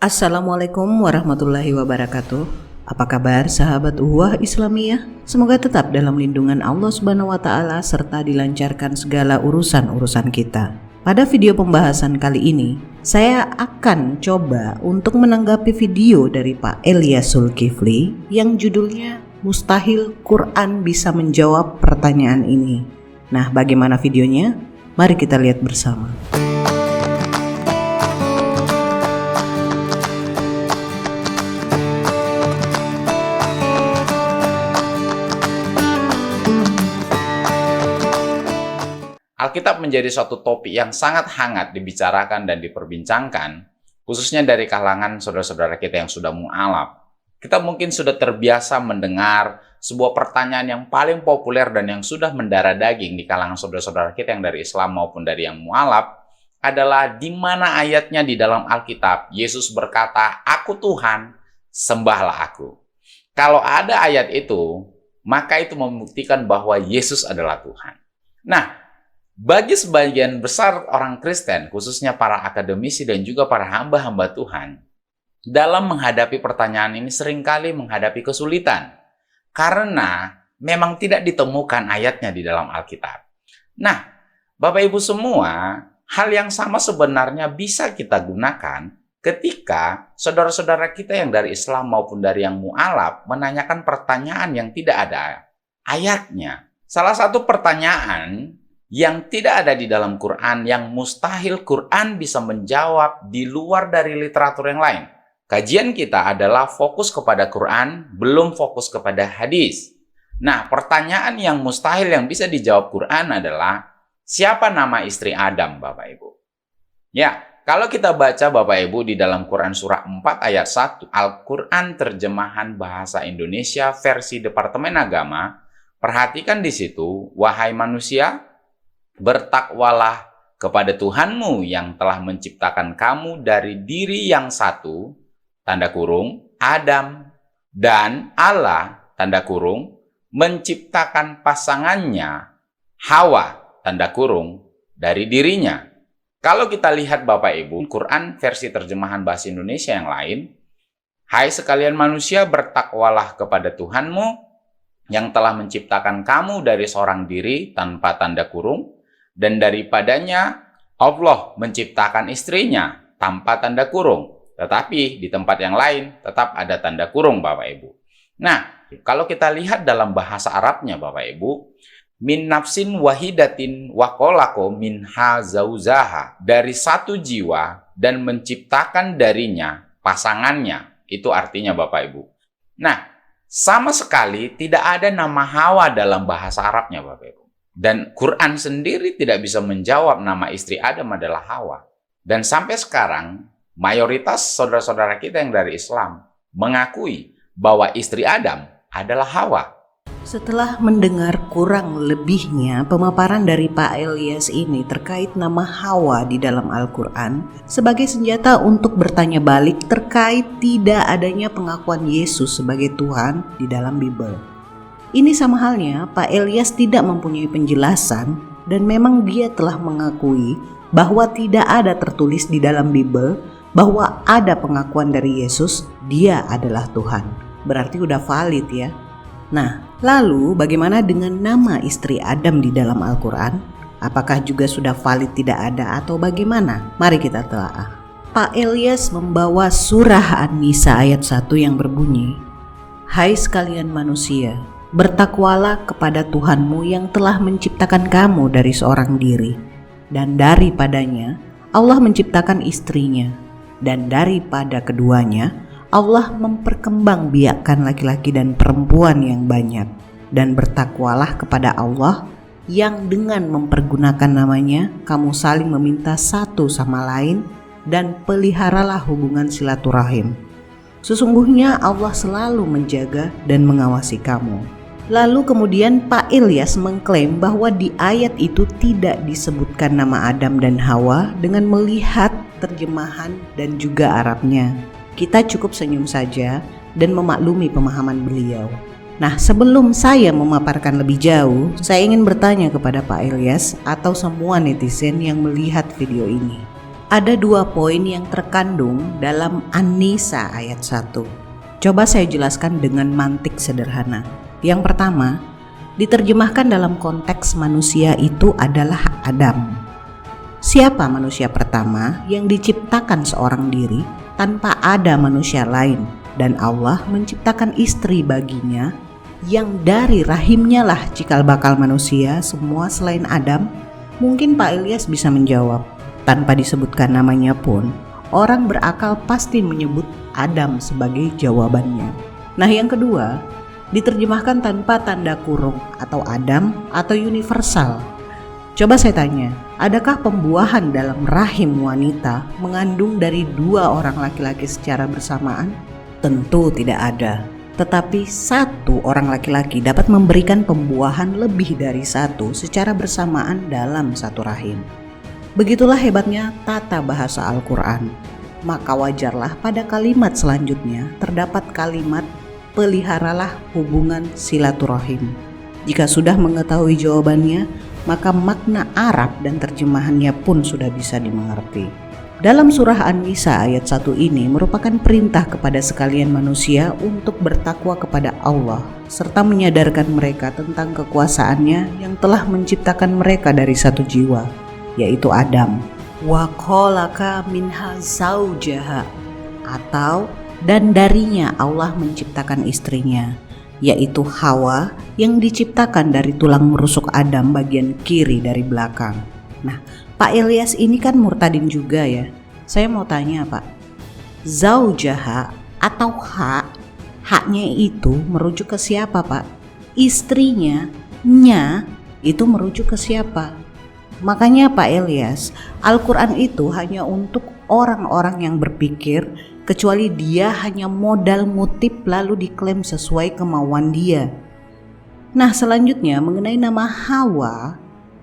Assalamualaikum warahmatullahi wabarakatuh. Apa kabar sahabat Uhwah Islamiyah? Semoga tetap dalam lindungan Allah Subhanahu wa taala serta dilancarkan segala urusan-urusan kita. Pada video pembahasan kali ini, saya akan coba untuk menanggapi video dari Pak Ilyas Zulkifli yang judulnya Mustahil Quran bisa menjawab pertanyaan ini. Nah, bagaimana videonya? Mari kita lihat bersama. Alkitab menjadi suatu topik yang sangat hangat dibicarakan dan diperbincangkan, khususnya dari kalangan saudara-saudara kita yang sudah mu'alaf. Kita mungkin sudah terbiasa mendengar sebuah pertanyaan yang paling populer dan yang sudah mendarah daging di kalangan saudara-saudara kita yang dari Islam maupun dari yang mu'alaf, adalah di mana ayatnya di dalam Alkitab Yesus berkata, "Aku Tuhan, sembahlah aku." Kalau ada ayat itu, maka itu membuktikan bahwa Yesus adalah Tuhan. Nah, bagi sebagian besar orang Kristen, khususnya para akademisi dan juga para hamba-hamba Tuhan, dalam menghadapi pertanyaan ini seringkali menghadapi kesulitan. Karena memang tidak ditemukan ayatnya di dalam Alkitab. Nah, Bapak Ibu semua, hal yang sama sebenarnya bisa kita gunakan ketika saudara-saudara kita yang dari Islam maupun dari yang mu'alaf menanyakan pertanyaan yang tidak ada ayatnya. Salah satu pertanyaan yang tidak ada di dalam Quran, yang mustahil Quran bisa menjawab di luar dari literatur yang lain. Kajian kita adalah fokus kepada Quran, belum fokus kepada hadis. Nah, pertanyaan yang mustahil yang bisa dijawab Quran adalah, siapa nama istri Adam, Bapak Ibu? Ya, kalau kita baca Bapak Ibu di dalam Quran surah 4 ayat 1, Al-Quran terjemahan bahasa Indonesia versi Departemen Agama, perhatikan di situ, wahai manusia, bertakwalah kepada Tuhanmu yang telah menciptakan kamu dari diri yang satu, tanda kurung, Adam, dan Allah, tanda kurung, menciptakan pasangannya, Hawa, tanda kurung, dari dirinya. Kalau kita lihat Bapak Ibu, Quran versi terjemahan bahasa Indonesia yang lain, hai sekalian manusia, bertakwalah kepada Tuhanmu yang telah menciptakan kamu dari seorang diri tanpa tanda kurung, dan daripadanya Allah menciptakan istrinya tanpa tanda kurung. Tetapi di tempat yang lain tetap ada tanda kurung Bapak Ibu. Nah, kalau kita lihat dalam bahasa Arabnya Bapak Ibu, min nafsin wahidatin wa khalaqa minha zauzaha, dari satu jiwa dan menciptakan darinya pasangannya. Itu artinya Bapak Ibu. Nah, sama sekali tidak ada nama Hawa dalam bahasa Arabnya Bapak Ibu. Dan Quran sendiri tidak bisa menjawab nama istri Adam adalah Hawa. Dan sampai sekarang, mayoritas saudara-saudara kita yang dari Islam mengakui bahwa istri Adam adalah Hawa. Setelah mendengar kurang lebihnya pemaparan dari Pak Ilyas ini terkait nama Hawa di dalam Al-Quran sebagai senjata untuk bertanya balik terkait tidak adanya pengakuan Yesus sebagai Tuhan di dalam Bible. Ini sama halnya Pak Ilyas tidak mempunyai penjelasan dan memang dia telah mengakui bahwa tidak ada tertulis di dalam Bible bahwa ada pengakuan dari Yesus, dia adalah Tuhan. Berarti udah valid ya. Nah, lalu bagaimana dengan nama istri Adam di dalam Al-Quran? Apakah juga sudah valid tidak ada atau bagaimana? Mari kita telaah. Pak Ilyas membawa surah An-Nisa ayat 1 yang berbunyi, hai sekalian manusia, bertakwalah kepada Tuhanmu yang telah menciptakan kamu dari seorang diri, dan daripadanya Allah menciptakan istrinya, dan daripada keduanya Allah memperkembangbiakkan laki-laki dan perempuan yang banyak, dan bertakwalah kepada Allah yang dengan mempergunakan namanya kamu saling meminta satu sama lain, dan peliharalah hubungan silaturahim. Sesungguhnya Allah selalu menjaga dan mengawasi kamu. Lalu kemudian Pak Ilyas mengklaim bahwa di ayat itu tidak disebutkan nama Adam dan Hawa dengan melihat terjemahan dan juga Arabnya. Kita cukup senyum saja dan memaklumi pemahaman beliau. Nah, sebelum saya memaparkan lebih jauh, saya ingin bertanya kepada Pak Ilyas atau semua netizen yang melihat video ini. Ada 2 poin yang terkandung dalam An-Nisa ayat 1. Coba saya jelaskan dengan mantik sederhana. Yang pertama, diterjemahkan dalam konteks manusia itu adalah Adam. Siapa manusia pertama yang diciptakan seorang diri tanpa ada manusia lain, dan Allah menciptakan istri baginya yang dari rahimnya lah cikal bakal manusia semua selain Adam? Mungkin Pak Ilyas bisa menjawab. Tanpa disebutkan namanya pun, orang berakal pasti menyebut Adam sebagai jawabannya. Nah, yang kedua, diterjemahkan tanpa tanda kurung atau Adam atau universal. Coba saya tanya, adakah pembuahan dalam rahim wanita mengandung dari 2 orang laki-laki secara bersamaan? Tentu tidak ada. Tetapi 1 orang laki-laki dapat memberikan pembuahan lebih dari 1 secara bersamaan dalam satu rahim. Begitulah hebatnya tata bahasa Al-Quran. Maka wajarlah pada kalimat selanjutnya terdapat kalimat peliharalah hubungan silaturahim. Jika sudah mengetahui jawabannya, maka makna Arab dan terjemahannya pun sudah bisa dimengerti. Dalam surah An-Nisa ayat 1 ini merupakan perintah kepada sekalian manusia untuk bertakwa kepada Allah serta menyadarkan mereka tentang kekuasaannya yang telah menciptakan mereka dari satu jiwa, yaitu Adam. Wa khalaqa minha zaujaha, atau dan darinya Allah menciptakan istrinya, yaitu Hawa yang diciptakan dari tulang rusuk Adam bagian kiri dari belakang. Nah, Pak Ilyas ini kan murtadin juga ya. Saya mau tanya Pak, zaujaha atau haknya itu merujuk ke siapa Pak? Istrinya, nya itu merujuk ke siapa? Makanya Pak Ilyas, Al-Quran itu hanya untuk orang-orang yang berpikir, kecuali dia hanya modal ngutip lalu diklaim sesuai kemauan dia. Nah, selanjutnya mengenai nama Hawa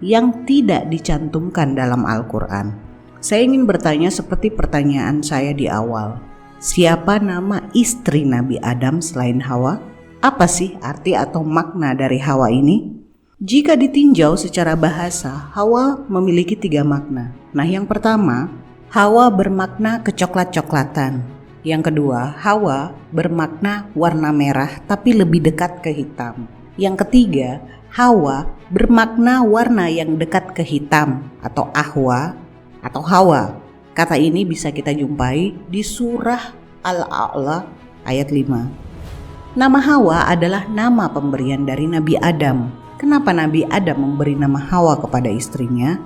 yang tidak dicantumkan dalam Al-Quran. Saya ingin bertanya seperti pertanyaan saya di awal. Siapa nama istri Nabi Adam selain Hawa? Apa sih arti atau makna dari Hawa ini? Jika ditinjau secara bahasa, Hawa memiliki 3 makna. Nah, yang pertama, Hawa bermakna kecoklat-coklatan. Yang kedua, Hawa bermakna warna merah tapi lebih dekat ke hitam. Yang ketiga, Hawa bermakna warna yang dekat ke hitam atau ahwa atau Hawa. Kata ini bisa kita jumpai di surah Al-A'la ayat 5. Nama Hawa adalah nama pemberian dari Nabi Adam. Kenapa Nabi Adam memberi nama Hawa kepada istrinya?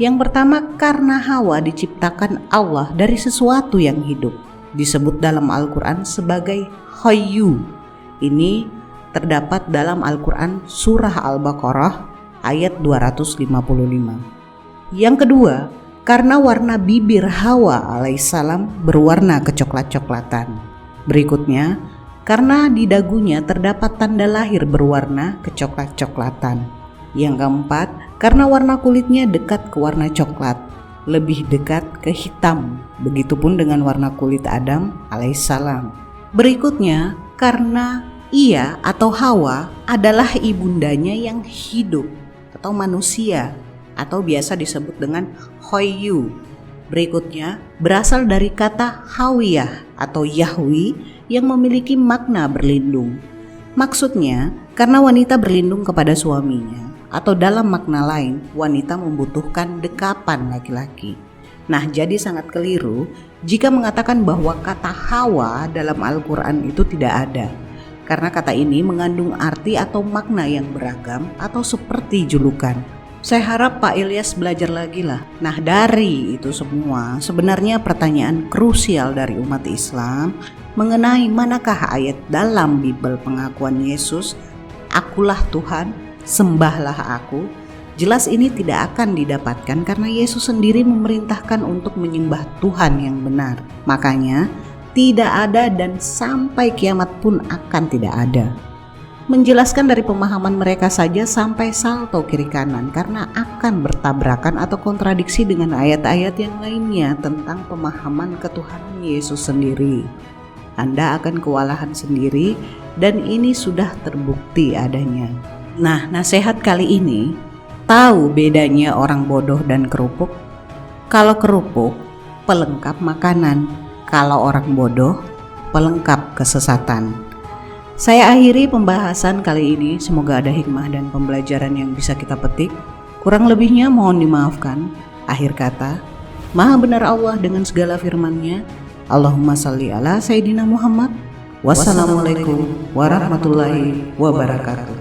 Yang pertama, karena Hawa diciptakan Allah dari sesuatu yang hidup. Disebut dalam Al-Quran sebagai Hayyu. Ini terdapat dalam Al-Quran surah Al-Baqarah ayat 255. Yang kedua, karena warna bibir Hawa alaihissalam berwarna kecoklat-coklatan. Berikutnya, karena di dagunya terdapat tanda lahir berwarna kecoklat-coklatan. Yang keempat, karena warna kulitnya dekat ke warna coklat, lebih dekat ke hitam. Begitupun dengan warna kulit Adam alaihissalam. Berikutnya, karena ia atau Hawa adalah ibundanya yang hidup atau manusia, atau biasa disebut dengan Hayyu. Berikutnya berasal dari kata Hawiyah atau Yahwi yang memiliki makna berlindung. Maksudnya karena wanita berlindung kepada suaminya, atau dalam makna lain wanita membutuhkan dekapan laki-laki. Nah, jadi sangat keliru jika mengatakan bahwa kata Hawa dalam Al-Quran itu tidak ada, karena kata ini mengandung arti atau makna yang beragam atau seperti julukan. Saya harap Pak Ilyas belajar lagi lah. Nah, dari itu semua sebenarnya pertanyaan krusial dari umat Islam mengenai manakah ayat dalam Bible pengakuan Yesus, akulah Tuhan, sembahlah aku. Jelas ini tidak akan didapatkan karena Yesus sendiri memerintahkan untuk menyembah Tuhan yang benar. Makanya tidak ada dan sampai kiamat pun akan tidak ada. Menjelaskan dari pemahaman mereka saja sampai salto kiri kanan karena akan bertabrakan atau kontradiksi dengan ayat-ayat yang lainnya tentang pemahaman ketuhanan Yesus sendiri. Anda akan kewalahan sendiri dan ini sudah terbukti adanya. Nah, nasihat kali ini, tahu bedanya orang bodoh dan kerupuk? Kalau kerupuk pelengkap makanan. Kalau orang bodoh, pelengkap kesesatan. Saya akhiri pembahasan kali ini. Semoga ada hikmah dan pembelajaran yang bisa kita petik. Kurang lebihnya mohon dimaafkan. Akhir kata, Maha benar Allah dengan segala firman-Nya. Allahumma salli ala Sayyidina Muhammad. Wassalamualaikum warahmatullahi wabarakatuh.